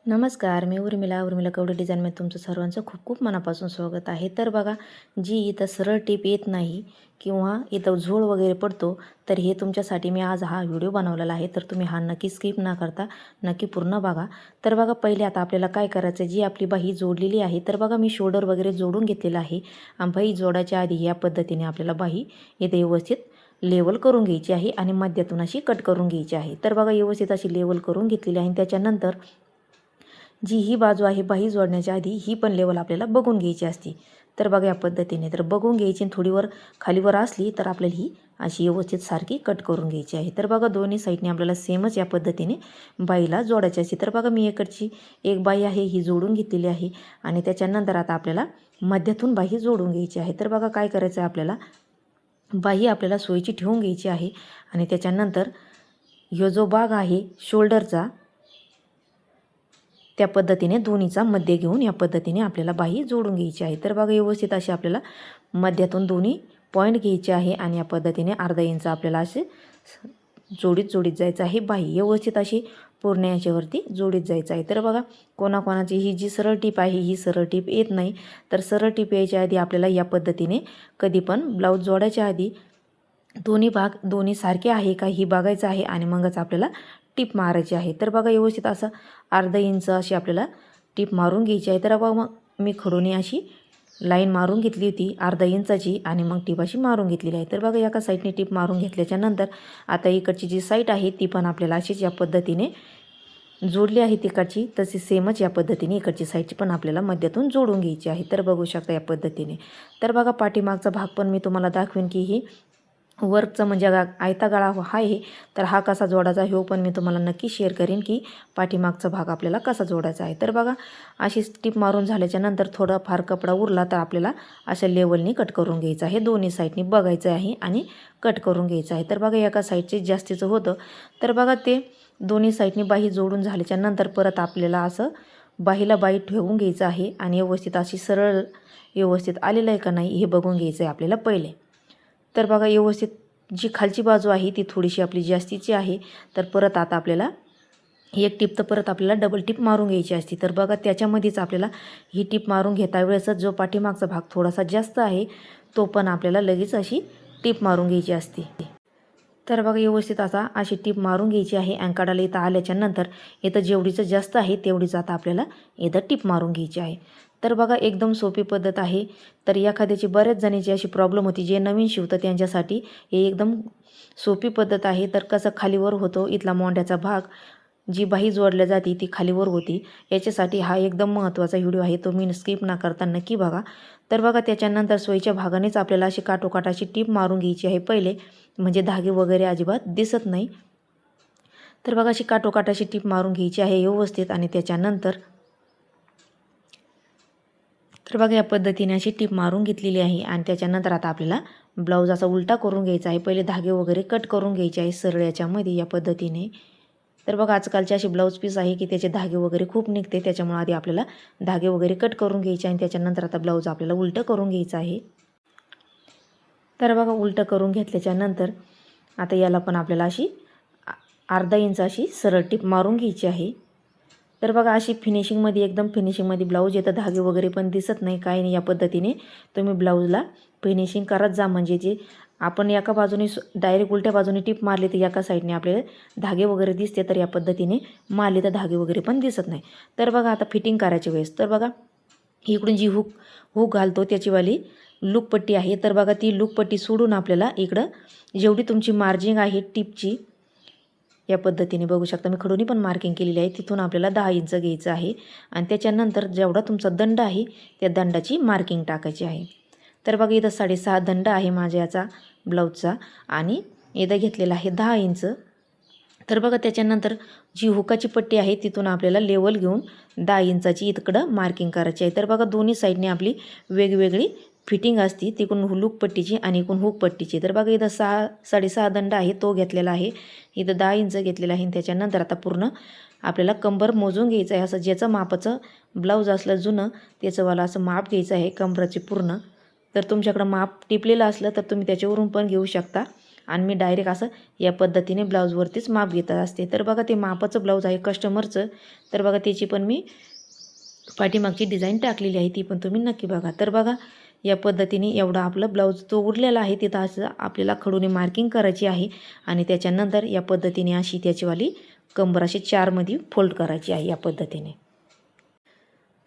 नमस्कार, मी उर्मिला कवडे डिझाईनमध्ये तुमचं सर्वांचं खूप खूप मनापासून स्वागत आहे. तर बघा, जी इथं सरळ टीप येत नाही किंवा इथं झोळ वगैरे पडतो, तर हे तुमच्यासाठी मी आज हा व्हिडिओ बनवलेला आहे. तर तुम्ही हा नक्की स्किप न करता नक्की पूर्ण बघा. तर बघा, पहिले आता आपल्याला काय करायचं आहे, जी आपली बाही जोडलेली आहे, तर बघा मी शोल्डर वगैरे जोडून घेतलेला आहे. आणि बाही जोडायच्या आधी या पद्धतीने आपल्याला बाही इथे व्यवस्थित लेवल करून घ्यायची आहे आणि मध्यातून अशी कट करून घ्यायची आहे. तर बघा, व्यवस्थित अशी लेवल करून घेतलेली आहे. त्याच्यानंतर जी ही बाजू आहे बाही जोडण्याच्या आधी ही पण लेवल आपल्याला बघून घ्यायची असते. तर बघा या पद्धतीने तर बघून घ्यायची, थोडीवर खालीवर असली तर आपल्याला ही अशी व्यवस्थित सारखी कट करून घ्यायची आहे. तर बघा दोन्ही साईडने आपल्याला सेमच या पद्धतीने बाईला जोडायची असते. तर बघा मी इकडची एक बाई आहे ही जोडून घेतलेली आहे आणि त्याच्यानंतर आता आपल्याला मध्यातून बाही जोडून घ्यायची आहे. तर बघा काय करायचं आहे, आपल्याला बाही आपल्याला सोयीची ठेवून घ्यायची आहे आणि त्याच्यानंतर ह्यो जो भाग आहे शोल्डरचा त्या पद्धतीने दोन्हीचा मध्य घेऊन या पद्धतीने आपल्याला बाही जोडून घ्यायची आहे. तर बघा व्यवस्थित अशी आपल्याला मध्यातून पॉईंट घ्यायचे आहे आणि या पद्धतीने अर्धा इंच आपल्याला असे जोडीत जायचं आहे. बाही व्यवस्थित अशी पूर्ण याच्यावरती जोडीत जायचं आहे. तर बघा कोणाकोणाची ही जी सरळ टीप आहे ही सरळ टीप येत नाही. तर सरळ टीप यायच्या आधी आपल्याला या पद्धतीने कधी पण ब्लाऊज जोडायच्या आधी दोन्ही सारखे आहे का ही बघायचं आहे आणि मगच आपल्याला टीप मारायची आहे. तर बघा व्यवस्थित असं अर्धा इंच अशी आपल्याला टीप मारून घ्यायची आहे. तर बघा मग मी खडूने अशी लाईन मारून घेतली होती अर्धा इंचाची आणि मग टीप अशी मारून घेतलेली आहे. तर बघा एका साईडने टीप मारून घेतल्याच्या नंतर आता इकडची जी साईड आहे ती पण आपल्याला अशीच या पद्धतीने जोडली आहे. तिकडची तशी सेमच या पद्धतीने इकडची साईडची पण आपल्याला मध्यातून जोडून घ्यायची आहे. तर बघू शकता या पद्धतीने. तर बघा पाठीमागचा भाग पण मी तुम्हाला दाखवेन की ही वर्कचा म्हणजे आयता गळा आहे, तर हा कसा जोडायचा हे पण मी तुम्हाला नक्की शेअर करेन की पाठीमागचा भाग आपल्याला कसा जोडायचा आहे. तर बघा अशी टीप मारून झाल्याच्या नंतर थोडाफार कपडा उरला तर आपल्याला अशा लेवलनी कट करून घ्यायचं आहे. दोन्ही साईडनी बघायचं आहे आणि कट करून घ्यायचं आहे. तर बघा एका साईडचे जास्तीचं होतं, तर बघा ते दोन्ही साईडनी बाही जोडून झाल्याच्या नंतर परत आपल्याला असं बाहीला बाही ठेवून घ्यायचं आहे आणि व्यवस्थित अशी सरळ व्यवस्थित आलेलं आहे का नाही हे बघून घ्यायचं आहे आपल्याला पहिले. तर बघा व्यवस्थित जी खालची बाजू आहे ती थोडीशी आपली जास्तीची आहे. तर परत आता आपल्याला एक टीप तर परत आपल्याला डबल टीप मारून घ्यायची असते. तर बघा त्याच्यामध्येच आपल्याला ही टीप मारून घेता वेळेस जो पाठीमागचा भाग थोडासा जास्त आहे तो पण आपल्याला लगेच अशी टीप मारून घ्यायची असते. तर बघा व्यवस्थित आता अशी टीप मारून घ्यायची आहे. अँकाडाला इथं आल्याच्या नंतर इथं जेवढीचं जास्त आहे तेवढीच आता आपल्याला इथं टीप मारून घ्यायची आहे. तर बघा एकदम सोपी पद्धत आहे. तर एखाद्याची बऱ्याच जणांची अशी प्रॉब्लेम होती, जे नवीन शिवतं त्यांच्यासाठी हे एकदम सोपी पद्धत आहे. तर कसं खालीवर होतो इथला मोंढ्याचा भाग, जी बाही जोडल्या जाते ती खालीवर होती, याच्यासाठी हा एकदम महत्त्वाचा व्हिडिओ आहे. तो मी स्किप न करता नक्की बघा. तर बघा त्याच्यानंतर सोयीच्या भागानेच आपल्याला अशी काठोकाठाची टीप मारून घ्यायची आहे पहिले, म्हणजे धागे वगैरे अजिबात दिसत नाही. तर बघा अशी काठोकाठाची टीप मारून घ्यायची आहे व्यवस्थित आणि त्याच्यानंतर तर बघा या पद्धतीने अशी टीप मारून घेतलेली आहे आणि त्याच्यानंतर आता आपल्याला ब्लाऊज असा उलटा करून घ्यायचा आहे. पहिले धागे वगैरे कट करून घ्यायचे आहे सरळ याच्यामध्ये या पद्धतीने. तर बघा आजकालचे असे ब्लाऊज पीस आहे की त्याचे धागे वगैरे खूप निघते, त्याच्यामुळे आधी आपल्याला धागे वगैरे कट करून घ्यायचे आणि त्याच्यानंतर आता ब्लाऊज आपल्याला उलटं करून घ्यायचं आहे. तर बघा उलटं करून घेतल्याच्या नंतर आता याला पण आपल्याला अशी अर्धा इंच अशी सरळ टीप मारून घ्यायची आहे. तर बघा अशी फिनिशिंगमध्ये एकदम फिनिशिंगमध्ये ब्लाऊज येतं, धागे वगैरे पण दिसत नाही काही नाही. या पद्धतीने तुम्ही ब्लाऊजला फिनिशिंग करत जा, म्हणजे जे आपण एका बाजूने डायरेक्ट उलट्या बाजूने टीप मारली तर एका साईडने आपल्याला धागे वगैरे दिसते, तर या पद्धतीने मारली तर धागे वगैरे पण दिसत नाही. तर बघा आता फिटिंग करायच्या वेळेस तर बघा इकडून जी हुक घालतो त्याचीवाली लूकपट्टी आहे. तर बघा ती लूकपट्टी सोडून आपल्याला इकडं जेवढी तुमची मार्जिंग आहे टिपची या पद्धतीने बघू शकता, मी खडूनी पण मार्किंग केलेली आहे, तिथून आपल्याला 10 इंच घ्यायचं आहे आणि त्याच्यानंतर जेवढा तुमचा दंड आहे त्या दंडाची मार्किंग टाकायची आहे. तर बघा इथं 6.5 दंड आहे माझ्या याचा ब्लाऊजचा आणि इथं घेतलेला आहे 10 इंच. तर बघा त्याच्यानंतर जी हुकाची पट्टी आहे तिथून आपल्याला लेवल घेऊन 10 इंचाची इकडं मार्किंग करायची आहे. तर बघा दोन्ही साईडने आपली वेगवेगळी फिटिंग असती, तिकडून लूक पट्टीची आणि इकडून हुक पट्टीची. तर बघा इथं 6.5 दंड आहे तो घेतलेला आहे, इथं 10 इंच घेतलेला आहे. त्याच्यानंतर आता पूर्ण आपल्याला कंबर मोजून घ्यायचं आहे. असं ज्याचं मापाचं ब्लाऊज असलं जुनं त्याचंवाला असं माप घ्यायचं आहे कंबराचे पूर्ण. तर तुमच्याकडं माप टिपलेलं असलं तर तुम्ही त्याच्यावरून पण घेऊ शकता आणि मी डायरेक्ट असं या पद्धतीने ब्लाऊजवरतीच माप घेत असते. तर बघा ते मापाचं ब्लाऊज आहे कस्टमरचं. तर बघा त्याची पण मी पाठीमागची डिझाईन टाकलेली आहे, ती पण तुम्ही नक्की बघा. तर बघा या पद्धतीने एवढा आपलं ब्लाऊज तो उरलेला आहे, तिथं असं आपल्याला खडूने मार्किंग करायची आहे आणि त्याच्यानंतर या पद्धतीने अशी त्याचीवाली कंबर अशी 4मध्ये फोल्ड करायची आहे या पद्धतीने.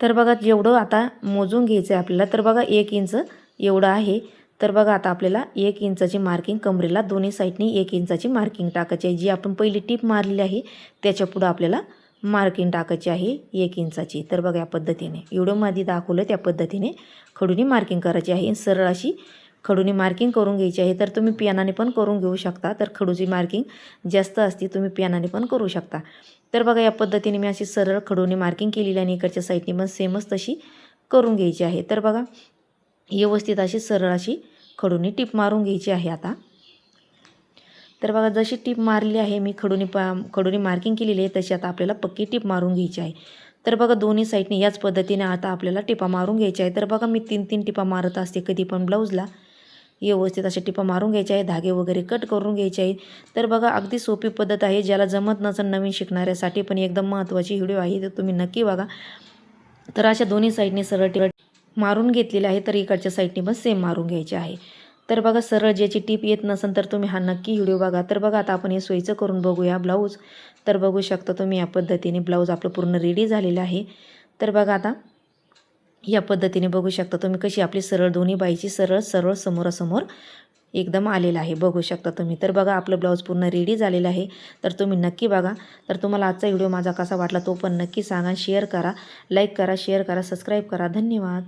तर बघा जेवढं आता मोजून घ्यायचं आहे आपल्याला, तर बघा 1 इंच एवढं आहे. तर बघा आता आपल्याला 1 इंचाची मार्किंग कमरेला दोन्ही साईडनी 1 इंचाची मार्किंग टाकायची आहे. जी आपण पहिली टीप मारलेली आहे त्याच्या पुढं आपल्याला मार्किंग टाकायची आहे 1 इंचाची. तर बघा या पद्धतीने व्हिडिओमध्ये दाखवलं त्या पद्धतीने खडूनी मार्किंग करायची आहे. सरळ अशी खडूनी मार्किंग करून घ्यायची आहे. तर तुम्ही पेनाने पण करून घेऊ शकता. तर खडूची मार्किंग जास्त असते, तुम्ही पेनाने पण करू शकता. तर बघा या पद्धतीने मी अशी सरळ खडूनी मार्किंग केलेली आणि इकडच्या साईडने पण सेमच तशी करून घ्यायची आहे. तर बघा व्यवस्थित अशी सरळ अशी खडूनी टीप मारून घ्यायची आहे आता. तर बघा जशी टीप मारली आहे मी खडूनी मार्किंग केलेली आहे तशी आता आपल्याला पक्की टीप मारून घ्यायची आहे. तर बघा दोन्ही साईडने याच पद्धतीने आता आपल्याला टिपा मारून घ्यायच्या आहे. तर बघा मी 3-3 टिपा मारत असते कधी पण ब्लाऊजला. व्यवस्थित अशा टिपा मारून घ्यायच्या आहे, धागे वगैरे कट करून घ्यायचे आहे. तर बघा अगदी सोपी पद्धत आहे, ज्याला जमत नसेल नवीन शिकणाऱ्यासाठी पण एकदम महत्त्वाची व्हिडिओ आहे, तर तुम्ही नक्की बघा. तर अशा दोन्ही साईडने सरळ टिपा मारून घेतलेल्या आहे, तर इकडच्या साईडने पण सेम मारून घ्यायचे आहे. तर बघा सरळ ज्याची टीप येत नसेल तर तुम्ही हा नक्की व्हिडिओ बघा. तर बघा आता आपण हे सोयीचं करून बघूया ब्लाऊज. तर बघू शकता तुम्ही या पद्धतीने ब्लाऊज आपलं पूर्ण रेडी झालेलं आहे. तर बघा आता या पद्धतीने बघू शकता तुम्ही कशी आपली सरळ दोन्ही बाईची सरळ सरळ समोरासमोर एकदम आलेलं आहे, बघू शकता तुम्ही. तर बघा आपलं ब्लाऊज पूर्ण रेडी झालेलं आहे, तर तुम्ही नक्की बघा. तर तुम्हाला आजचा व्हिडिओ माझा कसा वाटला तो पण नक्की सांगा. शेअर करा, लाईक करा, शेअर करा, सबस्क्राईब करा. धन्यवाद.